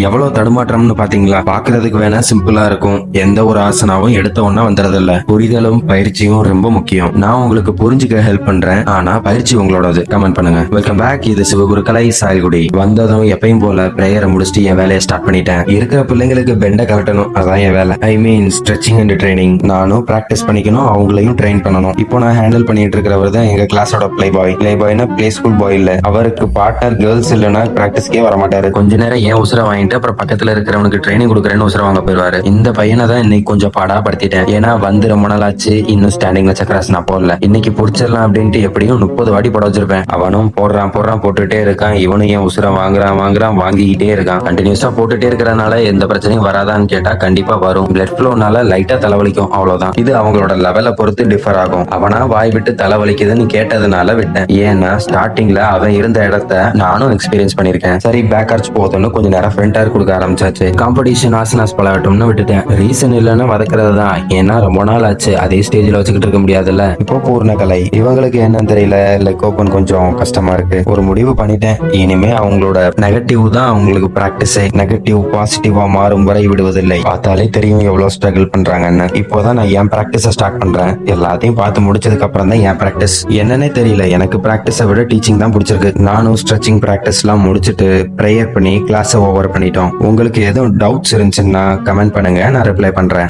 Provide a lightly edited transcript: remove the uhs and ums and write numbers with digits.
எவ்வளவு தடுமாற்றம்னு பாத்தீங்களா? பாக்குறதுக்கு வேணா சிம்பிளா இருக்கும். எந்த ஒரு ஆசனாவும் எடுத்த ஒண்ணா வந்துறதில்ல. புரிதலும் பயிற்சியும் ரொம்ப முக்கியம். நான் உங்களுக்கு புரிஞ்சுக்க ஹெல்ப் பண்றேன். ஆனா பயிற்சி உங்களோடது. கமெண்ட் பண்ணுங்க. Welcome back. இது சிவகுருக்கலை சாயல்குடி. வந்ததும் எப்பயும் போல பிரேயரை முடிச்சுட்டு என் வேலையை ஸ்டார்ட் பண்ணிட்டேன். இருக்கிற பிள்ளைங்களுக்கு பெண்ட கலட்டணும், அதான் என் வேலை. ஐ மீன் ஸ்ட்ரெச்சிங் அண்ட் ட்ரைனிங். நானும் பிராக்டிஸ் பண்ணிக்கணும், அவங்களையும் ட்ரெயின் பண்ணணும். இப்போ நான் ஹேண்டில் பண்ணிட்டு இருக்கிறவர் தான் எங்க கிளாஸோட பிளே பாய். பிளே பாய்னா பிளே ஸ்கூல் பாய் இல்ல. அவருக்கு பார்ட்னர் கேர்ள்ஸ் இல்லைன்னா பிராக்டிஸ்க்கே வர மாட்டாரு. கொஞ்ச நேரம் ஏன் உசுர வாங்கிட்டு அப்புறம் பக்கத்துல இருக்கிறவனுக்கு ட்ரைனிங் கொடுக்குறேன்னு உசுர வாங்க போயிருவாரு. இந்த பையனை தான் இன்னைக்கு கொஞ்சம் பாடா படுத்திட்டேன். ஏன்னா வந்து ரொம்ப நாள் ஆச்சு, இன்னும் ஸ்டாண்டிங்ல சக்கராஸ் நான் போடல. இன்னைக்கு புடிச்சிடலாம் அப்படின்ட்டு எப்படியும் 30 வாட்டி போட வச்சிருப்பேன். அவனும் போடுறான் போட்டுட்டே இருக்கான். இவனும் ஏன் உசுர வாங்குறான் வாங்கிக்கிட்டே இருக்கான். கண்டினியூஸா போட்டுட்டே இருக்கிறதுனால எந்த பிரச்சனையும் வராதான்னு கேட்டா கண்டிப்பா வரும். பிளட் ஃப்ளோனால லைட்டா தலைவலிக்கும், அவ்வளவுதான். இது அவங்களோட லெவலை பொறுத்து டிஃபர் ஆகும். அவனா வாய் விட்டு தலைவலிக்குதுன்னு கேட்டதுனால விட்டேன். ஏன்னா ஸ்டார்டிங்ல அவன் இருந்த இடத்த நானும் எக்ஸ்பீரியன்ஸ் பண்ணிருக்கேன். சரி பேக் ஆர்ச் போதும்னு கொஞ்சம் நேரம் ஃப்ரண்ட் ஆர் கொடுக்க ஆரம்பிச்சாச்சு. காம்படிஷன் ஆசனாஸ் பழகட்டும்னு விட்டுட்டேன். ரீசன் இல்லைன்னா வதக்கிறது தான். ஏன்னா ரொம்ப நாள் ஆச்சு, அதே ஸ்டேஜ்ல வச்சுக்கிட்டு இருக்க முடியாதுல்ல. இப்போ பூர்ண கலை. இவங்களுக்கு என்னன்னு தெரியல, லெக் ஓபன் கொஞ்சம் கஷ்டமா இருக்கு. ஒரு முடிவு பண்ணிட்டேன். இனிமே அவங்களோட நெகட்டிவ் தான் அவங்களுக்கு பிராக்டிஸ். நெகட்டிவ் பாசிட்டிவா மாறும் வரை விடுவதில்லை. பார்த்தாலே தெரியும் எவ்வளவு ஸ்ட்ரகிள் பண்றாங்கன்னு. இப்போதான் நான் என் பிராக்டிஸ ஸ்டார்ட் பண்றேன். எல்லாத்தையும் பார்த்து முடிச்சதுக்கு அப்புறம் தான் என் பிராக்டிஸ் என்னன்னே தெரியல. எனக்கு பிராக்டிஸை விட டீச்சிங் தான் பிடிச்சிருக்கு. நானும் ஸ்ட்ரெச்சிங் பிராக்டிஸ் எல்லாம் முடிச்சுட்டு ப்ரேயர் பண்ணி கிளாஸை ஓவர் பண்ணிட்டோம். உங்களுக்கு எதுவும் டவுட்ஸ் இருந்துச்சுன்னா கமெண்ட் பண்ணுங்க, நான் ரிப்ளை பண்றேன்.